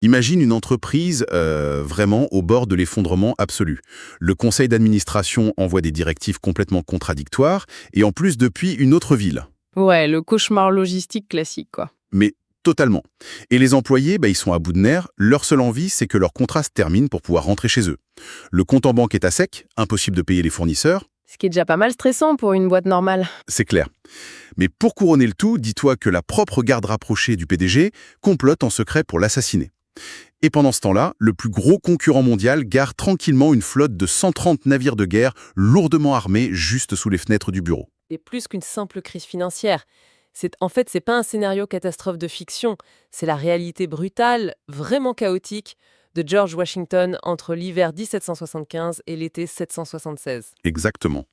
Imagine une entreprise vraiment au bord de l'effondrement absolu. Le conseil d'administration envoie des directives complètement contradictoires, et en plus depuis une autre ville. Ouais, le cauchemar logistique classique, quoi. Mais totalement. Et les employés, ils sont à bout de nerfs. Leur seule envie, c'est que leur contrat se termine pour pouvoir rentrer chez eux. Le compte en banque est à sec, impossible de payer les fournisseurs, Ce qui est déjà pas mal stressant pour une boîte normale. c'est clair. Mais pour couronner le tout, dis-toi que la propre garde rapprochée du PDG complote en secret pour l'assassiner. Et pendant ce temps-là, le plus gros concurrent mondial gare tranquillement une flotte de 130 navires de guerre lourdement armés juste sous les fenêtres du bureau. C'est plus qu'une simple crise financière. C'est pas un scénario catastrophe de fiction, c'est la réalité brutale, vraiment chaotique, de George Washington entre l'hiver 1775 et l'été 776. Exactement.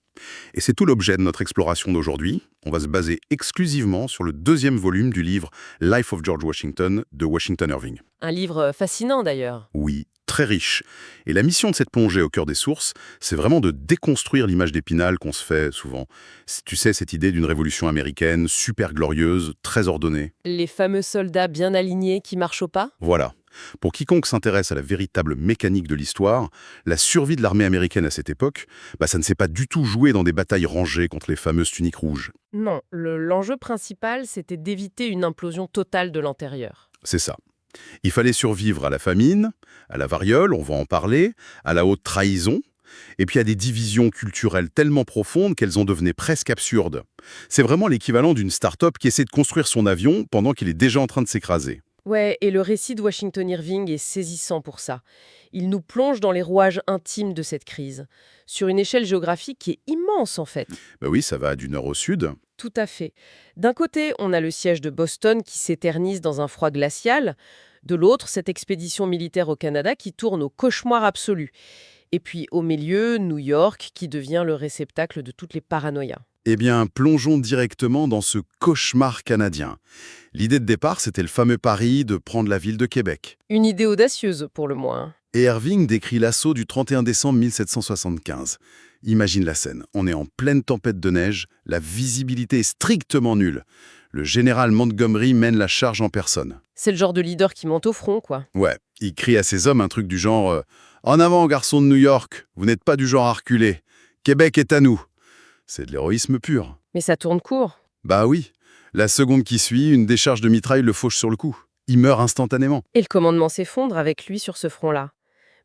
Et c'est tout l'objet de notre exploration d'aujourd'hui. On va se baser exclusivement sur le deuxième volume du livre Life of George Washington de Washington Irving. Un livre fascinant d'ailleurs. Oui, très riche. Et la mission de cette plongée au cœur des sources, c'est vraiment de déconstruire l'image d'Épinal qu'on se fait souvent. Tu sais, cette idée d'une révolution américaine super glorieuse, très ordonnée. Les fameux soldats bien alignés qui marchent au pas. Voilà. Pour quiconque s'intéresse à la véritable mécanique de l'histoire, la survie de l'armée américaine à cette époque, ça ne s'est pas du tout joué dans des batailles rangées contre les fameuses tuniques rouges. Non, l'enjeu principal, c'était d'éviter une implosion totale de l'intérieur. C'est ça. Il fallait survivre à la famine, à la variole, on va en parler, à la haute trahison, et puis à des divisions culturelles tellement profondes qu'elles en devenaient presque absurdes. C'est vraiment l'équivalent d'une start-up qui essaie de construire son avion pendant qu'il est déjà en train de s'écraser. Ouais, et le récit de Washington Irving est saisissant pour ça. Il nous plonge dans les rouages intimes de cette crise, sur une échelle géographique qui est immense en fait. Oui, ça va du nord au sud. Tout à fait. D'un côté, on a le siège de Boston qui s'éternise dans un froid glacial. De l'autre, cette expédition militaire au Canada qui tourne au cauchemar absolu. Et puis au milieu, New York qui devient le réceptacle de toutes les paranoïas. Eh bien, plongeons directement dans ce cauchemar canadien. L'idée de départ, c'était le fameux pari de prendre la ville de Québec. Une idée audacieuse pour le moins. Et Irving décrit l'assaut du 31 décembre 1775. Imagine la scène. On est en pleine tempête de neige, la visibilité est strictement nulle. Le général Montgomery mène la charge en personne. C'est le genre de leader qui monte au front, quoi. Ouais, il crie à ses hommes un truc du genre En avant, garçons de New York, vous n'êtes pas du genre à reculer. Québec est à nous !» C'est de l'héroïsme pur. Mais ça tourne court. Bah oui. La seconde qui suit, une décharge de mitraille le fauche sur le coup. Il meurt instantanément. Et le commandement s'effondre avec lui sur ce front-là.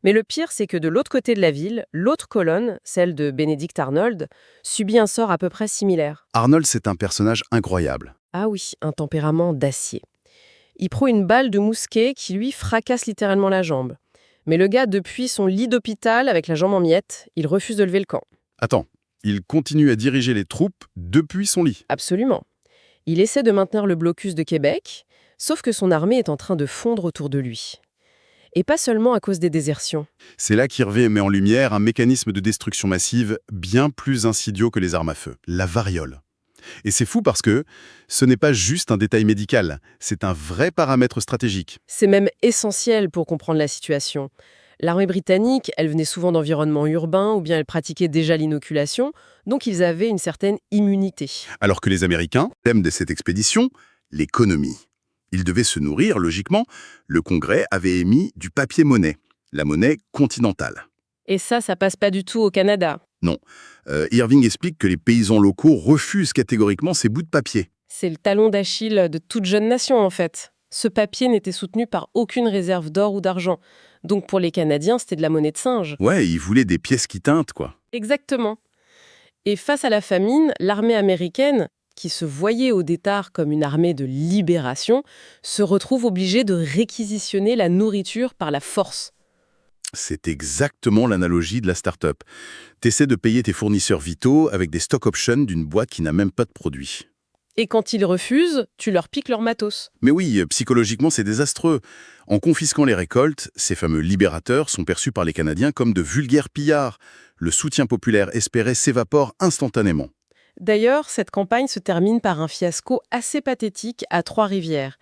Mais le pire, c'est que de l'autre côté de la ville, l'autre colonne, celle de Benedict Arnold, subit un sort à peu près similaire. Arnold, c'est un personnage incroyable. Ah oui, un tempérament d'acier. Il prend une balle de mousquet qui lui fracasse littéralement la jambe. Mais le gars, depuis son lit d'hôpital avec la jambe en miettes, il refuse de lever le camp. Attends, il continue à diriger les troupes depuis son lit. Absolument. Il essaie de maintenir le blocus de Québec, sauf que son armée est en train de fondre autour de lui. Et pas seulement à cause des désertions. C'est là qu'Irving met en lumière un mécanisme de destruction massive bien plus insidieux que les armes à feu, la variole. Et c'est fou parce que ce n'est pas juste un détail médical, c'est un vrai paramètre stratégique. C'est même essentiel pour comprendre la situation. L'armée britannique, elle venait souvent d'environnements urbains ou bien elle pratiquait déjà l'inoculation, donc ils avaient une certaine immunité. Alors que les Américains, thème de cette expédition, l'économie. Ils devaient se nourrir, logiquement. Le Congrès avait émis du papier-monnaie, la monnaie continentale. Et ça passe pas du tout au Canada. Non. Irving explique que les paysans locaux refusent catégoriquement ces bouts de papier. C'est le talon d'Achille de toute jeune nation, en fait. Ce papier n'était soutenu par aucune réserve d'or ou d'argent. Donc pour les Canadiens, c'était de la monnaie de singe. Ouais, ils voulaient des pièces qui teintent, quoi. Exactement. Et face à la famine, l'armée américaine, qui se voyait au départ comme une armée de libération, se retrouve obligée de réquisitionner la nourriture par la force. C'est exactement l'analogie de la start-up. T'essaies de payer tes fournisseurs vitaux avec des stock options d'une boîte qui n'a même pas de produit. Et quand ils refusent, tu leur piques leur matos. Mais oui, psychologiquement, c'est désastreux. En confisquant les récoltes, ces fameux libérateurs sont perçus par les Canadiens comme de vulgaires pillards. Le soutien populaire espéré s'évapore instantanément. D'ailleurs, cette campagne se termine par un fiasco assez pathétique à Trois-Rivières.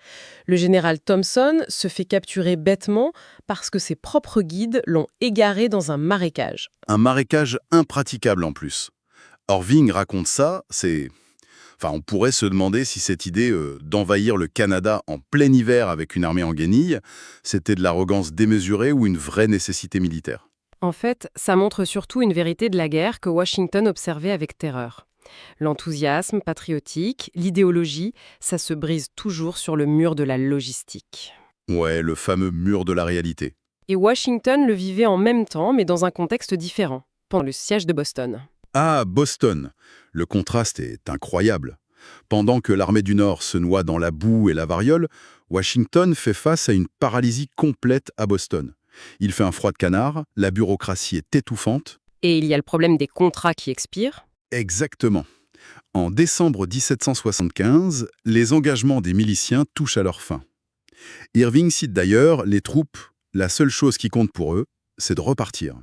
Le général Thompson se fait capturer bêtement parce que ses propres guides l'ont égaré dans un marécage. Un marécage impraticable en plus. Irving raconte ça, Enfin, on pourrait se demander si cette idée d'envahir le Canada en plein hiver avec une armée en guenilles, c'était de l'arrogance démesurée ou une vraie nécessité militaire. En fait, ça montre surtout une vérité de la guerre que Washington observait avec terreur. L'enthousiasme patriotique, l'idéologie, ça se brise toujours sur le mur de la logistique. Ouais, le fameux mur de la réalité. Et Washington le vivait en même temps, mais dans un contexte différent, pendant le siège de Boston. Ah, Boston. Le contraste est incroyable. Pendant que l'armée du Nord se noie dans la boue et la variole, Washington fait face à une paralysie complète à Boston. Il fait un froid de canard, la bureaucratie est étouffante. Et il y a le problème des contrats qui expirent. Exactement. En décembre 1775, les engagements des miliciens touchent à leur fin. Irving cite d'ailleurs les troupes, la seule chose qui compte pour eux, c'est de repartir.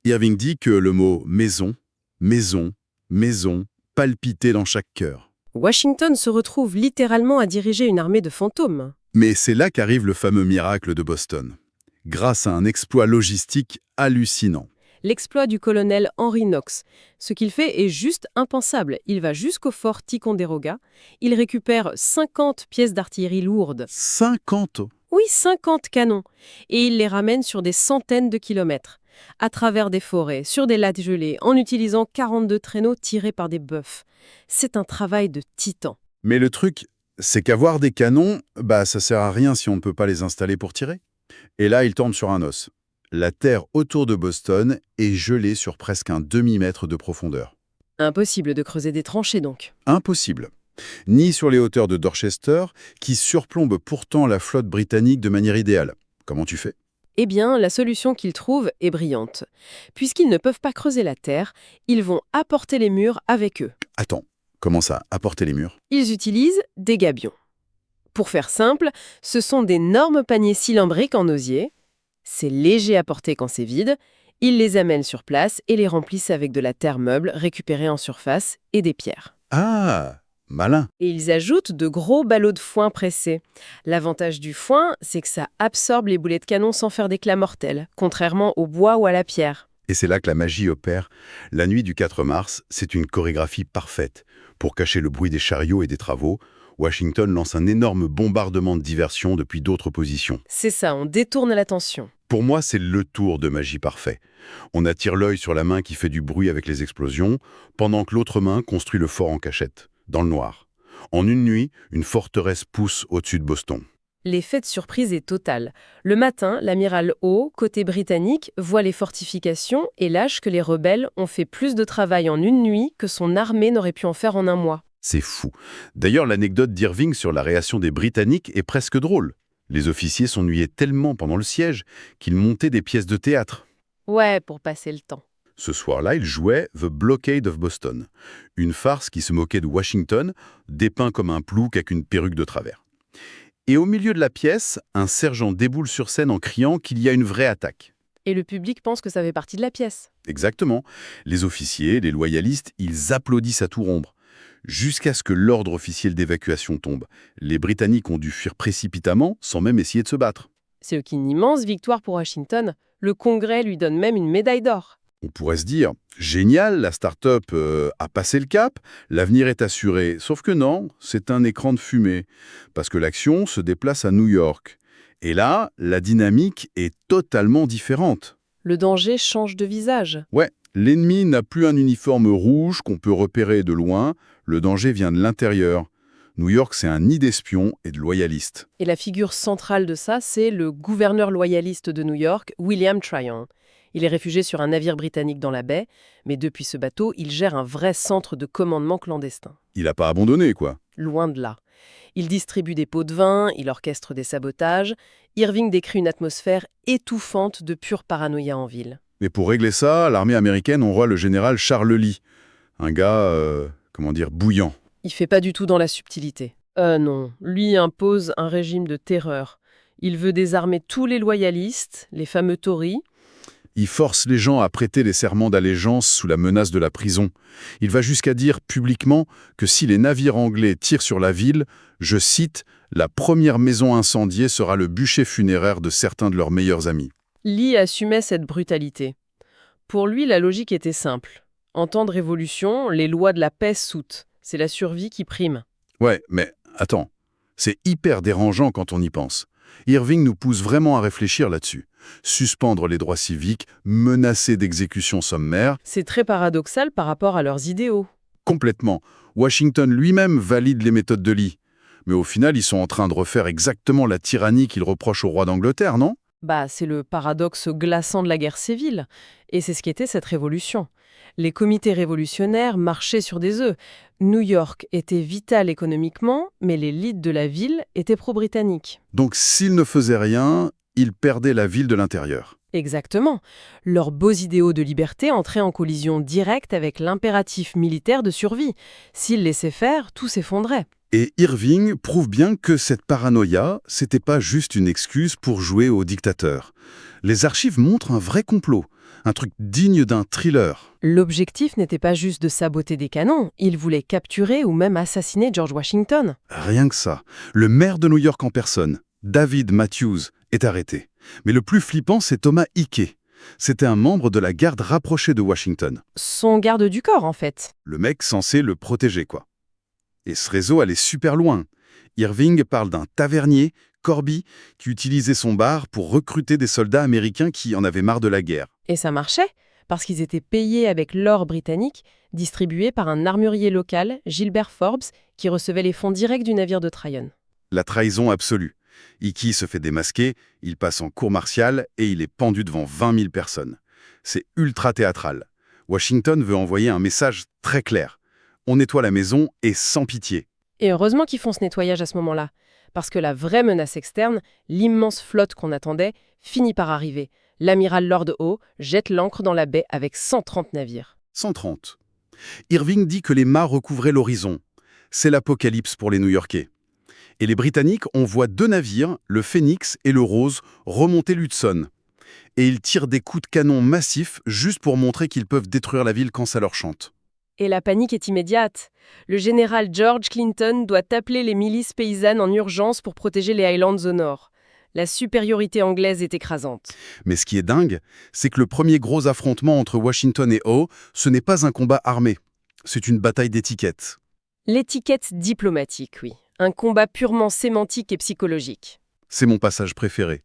Irving dit que le mot maison, maison, maison palpitait dans chaque cœur. Washington se retrouve littéralement à diriger une armée de fantômes. Mais c'est là qu'arrive le fameux miracle de Boston. Grâce à un exploit logistique hallucinant. L'exploit du colonel Henry Knox. Ce qu'il fait est juste impensable. Il va jusqu'au fort Ticonderoga. Il récupère 50 pièces d'artillerie lourdes. 50. Oui, 50 canons. Et il les ramène sur des centaines de kilomètres. À travers des forêts, sur des lacs gelés, en utilisant 42 traîneaux tirés par des bœufs. C'est un travail de titan. Mais le truc, c'est qu'avoir des canons, ça sert à rien si on ne peut pas les installer pour tirer. Et là, il tombe sur un os. La terre autour de Boston est gelée sur presque un demi-mètre de profondeur. Impossible de creuser des tranchées donc. Impossible. Ni sur les hauteurs de Dorchester, qui surplombent pourtant la flotte britannique de manière idéale. Comment tu fais ? Eh bien, la solution qu'ils trouvent est brillante. Puisqu'ils ne peuvent pas creuser la terre, ils vont apporter les murs avec eux. Attends, comment ça, apporter les murs ? Ils utilisent des gabions. Pour faire simple, ce sont d'énormes paniers cylindriques en osier. C'est léger à porter quand c'est vide. Ils les amènent sur place et les remplissent avec de la terre meuble récupérée en surface et des pierres. Ah, malin. Et ils ajoutent de gros ballots de foin pressés. L'avantage du foin, c'est que ça absorbe les boulets de canon sans faire d'éclats mortels, contrairement au bois ou à la pierre. Et c'est là que la magie opère. La nuit du 4 mars, c'est une chorégraphie parfaite. Pour cacher le bruit des chariots et des travaux, Washington lance un énorme bombardement de diversion depuis d'autres positions. C'est ça, on détourne l'attention. Pour moi, c'est le tour de magie parfait. On attire l'œil sur la main qui fait du bruit avec les explosions, pendant que l'autre main construit le fort en cachette, dans le noir. En une nuit, une forteresse pousse au-dessus de Boston. L'effet de surprise est total. Le matin, l'amiral Howe, côté britannique, voit les fortifications et lâche que les rebelles ont fait plus de travail en une nuit que son armée n'aurait pu en faire en un mois. C'est fou. D'ailleurs, l'anecdote d'Irving sur la réaction des Britanniques est presque drôle. Les officiers s'ennuyaient tellement pendant le siège qu'ils montaient des pièces de théâtre. Ouais, pour passer le temps. Ce soir-là, ils jouaient The Blockade of Boston, une farce qui se moquait de Washington, dépeint comme un plouc avec une perruque de travers. Et au milieu de la pièce, un sergent déboule sur scène en criant qu'il y a une vraie attaque. Et le public pense que ça fait partie de la pièce. Exactement. Les officiers, les loyalistes, ils applaudissent à tout rompre. Jusqu'à ce que l'ordre officiel d'évacuation tombe. Les Britanniques ont dû fuir précipitamment, sans même essayer de se battre. C'est une immense victoire pour Washington. Le Congrès lui donne même une médaille d'or. On pourrait se dire, génial, la start-up a passé le cap, l'avenir est assuré. Sauf que non, c'est un écran de fumée, parce que l'action se déplace à New York. Et là, la dynamique est totalement différente. Le danger change de visage. Ouais, l'ennemi n'a plus un uniforme rouge qu'on peut repérer de loin, le danger vient de l'intérieur. New York, c'est un nid d'espions et de loyalistes. Et la figure centrale de ça, c'est le gouverneur loyaliste de New York, William Tryon. Il est réfugié sur un navire britannique dans la baie, mais depuis ce bateau, il gère un vrai centre de commandement clandestin. Il n'a pas abandonné, quoi. Loin de là. Il distribue des pots de vin, il orchestre des sabotages. Irving décrit une atmosphère étouffante de pure paranoïa en ville. Mais pour régler ça, l'armée américaine envoie le général Charles Lee. Un gars, bouillant. Il fait pas du tout dans la subtilité. Non, lui impose un régime de terreur. Il veut désarmer tous les loyalistes, les fameux Tories. Il force les gens à prêter les serments d'allégeance sous la menace de la prison. Il va jusqu'à dire publiquement que si les navires anglais tirent sur la ville, je cite, « la première maison incendiée sera le bûcher funéraire de certains de leurs meilleurs amis ». Lee assumait cette brutalité. Pour lui, la logique était simple. En temps de révolution, les lois de la paix sautent. c'est la survie qui prime. Ouais, mais attends, c'est hyper dérangeant quand on y pense. Irving nous pousse vraiment à réfléchir là-dessus. Suspendre les droits civiques, menacer d'exécution sommaire, C'est très paradoxal par rapport à leurs idéaux. complètement. Washington lui-même valide les méthodes de Lee. Mais au final, ils sont en train de refaire exactement la tyrannie qu'il reproche au roi d'Angleterre, non? Bah, c'est le paradoxe glaçant de la guerre civile. Et c'est ce qu'était cette révolution. Les comités révolutionnaires marchaient sur des œufs. New York était vital économiquement, mais l'élite de la ville était pro-britannique. Donc s'ils ne faisaient rien, ils perdaient la ville de l'intérieur. Exactement. Leurs beaux idéaux de liberté entraient en collision directe avec l'impératif militaire de survie. S'ils laissaient faire, tout s'effondrait. Et Irving prouve bien que cette paranoïa, c'était pas juste une excuse pour jouer au dictateur. Les archives montrent un vrai complot, un truc digne d'un thriller. L'objectif n'était pas juste de saboter des canons, ils voulaient capturer ou même assassiner George Washington. Rien que ça. Le maire de New York en personne, David Matthews, est arrêté. Mais le plus flippant, c'est Thomas Hickey. C'était un membre de la garde rapprochée de Washington. Son garde du corps, en fait. Le mec censé le protéger, quoi. Et ce réseau allait super loin. Irving parle d'un tavernier, Corby, qui utilisait son bar pour recruter des soldats américains qui en avaient marre de la guerre. Et ça marchait, parce qu'ils étaient payés avec l'or britannique, distribué par un armurier local, Gilbert Forbes, qui recevait les fonds directs du navire de Tryon. La trahison absolue. Hickey se fait démasquer, il passe en cour martiale et il est pendu devant 20 000 personnes. C'est ultra théâtral. Washington veut envoyer un message très clair. On nettoie la maison et sans pitié. Et heureusement qu'ils font ce nettoyage à ce moment-là, parce que la vraie menace externe, l'immense flotte qu'on attendait, finit par arriver. L'amiral Lord Howe jette l'ancre dans la baie avec 130 navires. 130. Irving dit que les mâts recouvraient l'horizon. C'est l'apocalypse pour les New-Yorkais. Et les Britanniques envoient 2 navires, le Phoenix et le Rose, remonter l'Hudson. Et ils tirent des coups de canon massifs juste pour montrer qu'ils peuvent détruire la ville quand ça leur chante. Et la panique est immédiate. Le général George Clinton doit appeler les milices paysannes en urgence pour protéger les Highlands au nord. La supériorité anglaise est écrasante. Mais ce qui est dingue, c'est que le premier gros affrontement entre Washington et Howe, ce n'est pas un combat armé. C'est une bataille d'étiquette. L'étiquette diplomatique, oui. Un combat purement sémantique et psychologique. C'est mon passage préféré.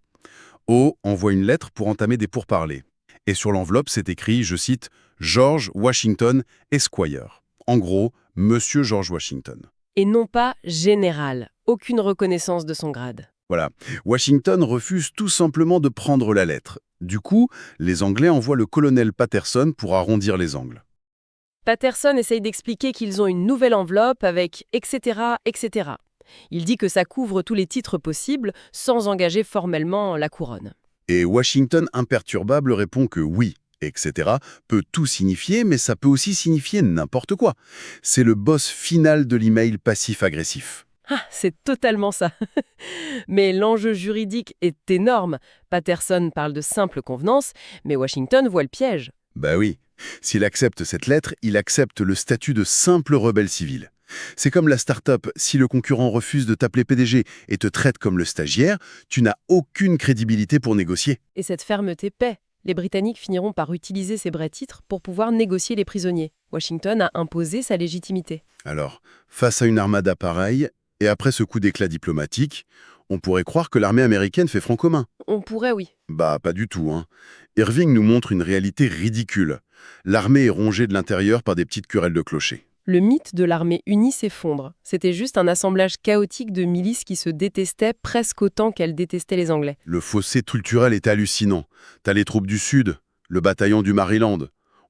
Howe envoie une lettre pour entamer des pourparlers. Et sur l'enveloppe, c'est écrit, je cite, « George Washington Esquire ». En gros, Monsieur George Washington. Et non pas général. Aucune reconnaissance de son grade. Voilà. Washington refuse tout simplement de prendre la lettre. Du coup, les Anglais envoient le colonel Patterson pour arrondir les angles. Patterson essaye d'expliquer qu'ils ont une nouvelle enveloppe avec etc., etc. Il dit que ça couvre tous les titres possibles sans engager formellement la couronne. Et Washington imperturbable répond que oui, etc. peut tout signifier, mais ça peut aussi signifier n'importe quoi. C'est le boss final de l'email passif-agressif. Ah, c'est totalement ça. Mais l'enjeu juridique est énorme. Patterson parle de simple convenance, mais Washington voit le piège. Bah oui. S'il accepte cette lettre, il accepte le statut de simple rebelle civil. C'est comme la start-up, si le concurrent refuse de t'appeler PDG et te traite comme le stagiaire, tu n'as aucune crédibilité pour négocier. Et cette fermeté paie. Les Britanniques finiront par utiliser ces vrais titres pour pouvoir négocier les prisonniers. Washington a imposé sa légitimité. Alors, face à une armada pareille, et après ce coup d'éclat diplomatique, on pourrait croire que l'armée américaine fait front commun. On pourrait, oui. Bah, pas du tout, hein. Irving nous montre une réalité ridicule. L'armée est rongée de l'intérieur par des petites querelles de clochers. Le mythe de l'armée unie s'effondre. C'était juste un assemblage chaotique de milices qui se détestaient presque autant qu'elles détestaient les Anglais. Le fossé culturel est hallucinant. T'as les troupes du Sud, le bataillon du Maryland.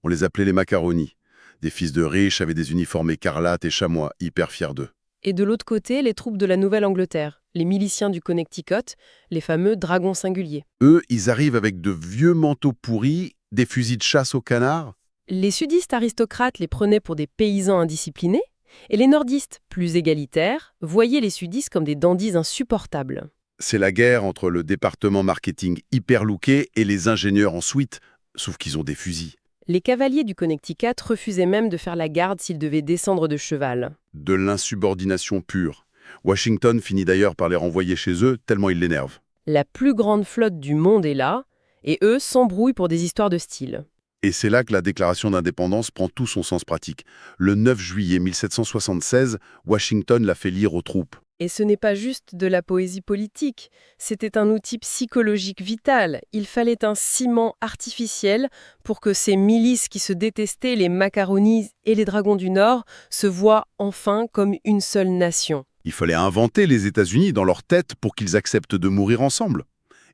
On les appelait les macaronis. Des fils de riches avec des uniformes écarlates et chamois, hyper fiers d'eux. Et de l'autre côté, les troupes de la Nouvelle-Angleterre, les miliciens du Connecticut, les fameux dragons singuliers. Eux, ils arrivent avec de vieux manteaux pourris, des fusils de chasse au canard. Les sudistes aristocrates les prenaient pour des paysans indisciplinés, et les nordistes, plus égalitaires, voyaient les sudistes comme des dandys insupportables. C'est la guerre entre le département marketing hyper looké et les ingénieurs en suite, sauf qu'ils ont des fusils. Les cavaliers du Connecticut refusaient même de faire la garde s'ils devaient descendre de cheval. De l'insubordination pure. Washington finit d'ailleurs par les renvoyer chez eux tellement ils l'énervent. La plus grande flotte du monde est là, et eux s'embrouillent pour des histoires de style. Et c'est là que la déclaration d'indépendance prend tout son sens pratique. Le 9 juillet 1776, Washington l'a fait lire aux troupes. Et ce n'est pas juste de la poésie politique, c'était un outil psychologique vital. Il fallait un ciment artificiel pour que ces milices qui se détestaient, les Macaronis et les Dragons du Nord, se voient enfin comme une seule nation. Il fallait inventer les États-Unis dans leur tête pour qu'ils acceptent de mourir ensemble.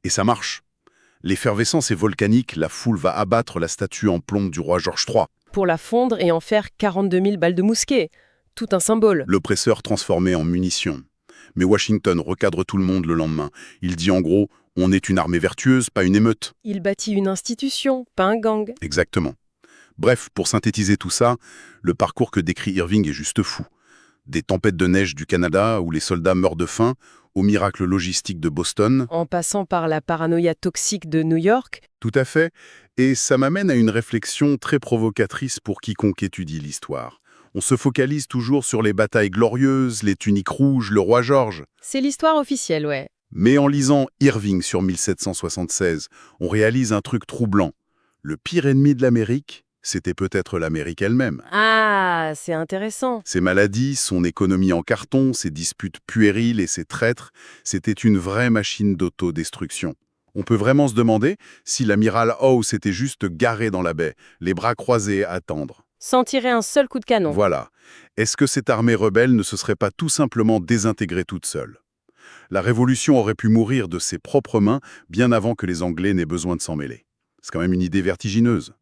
Et ça marche. L'effervescence est volcanique, la foule va abattre la statue en plomb du roi George III. Pour la fondre et en faire 42 000 balles de mousquet. Tout un symbole. L'oppresseur transformé en munitions. Mais Washington recadre tout le monde le lendemain. Il dit en gros, on est une armée vertueuse, pas une émeute. Il bâtit une institution, pas un gang. Exactement. Bref, pour synthétiser tout ça, le parcours que décrit Irving est juste fou. Des tempêtes de neige du Canada où les soldats meurent de faim, au miracle logistique de Boston. En passant par la paranoïa toxique de New York. Tout à fait. Et ça m'amène à une réflexion très provocatrice pour quiconque étudie l'histoire. On se focalise toujours sur les batailles glorieuses, les tuniques rouges, le roi George. C'est l'histoire officielle, ouais. Mais en lisant Irving sur 1776, on réalise un truc troublant. Le pire ennemi de l'Amérique, c'était peut-être l'Amérique elle-même. Ah, c'est intéressant. Ses maladies, son économie en carton, ses disputes puériles et ses traîtres, c'était une vraie machine d'autodestruction. On peut vraiment se demander si l'amiral Howe s'était juste garé dans la baie, les bras croisés à attendre. Sans tirer un seul coup de canon. Voilà. Est-ce que cette armée rebelle ne se serait pas tout simplement désintégrée toute seule? La Révolution aurait pu mourir de ses propres mains bien avant que les Anglais n'aient besoin de s'en mêler. C'est quand même une idée vertigineuse.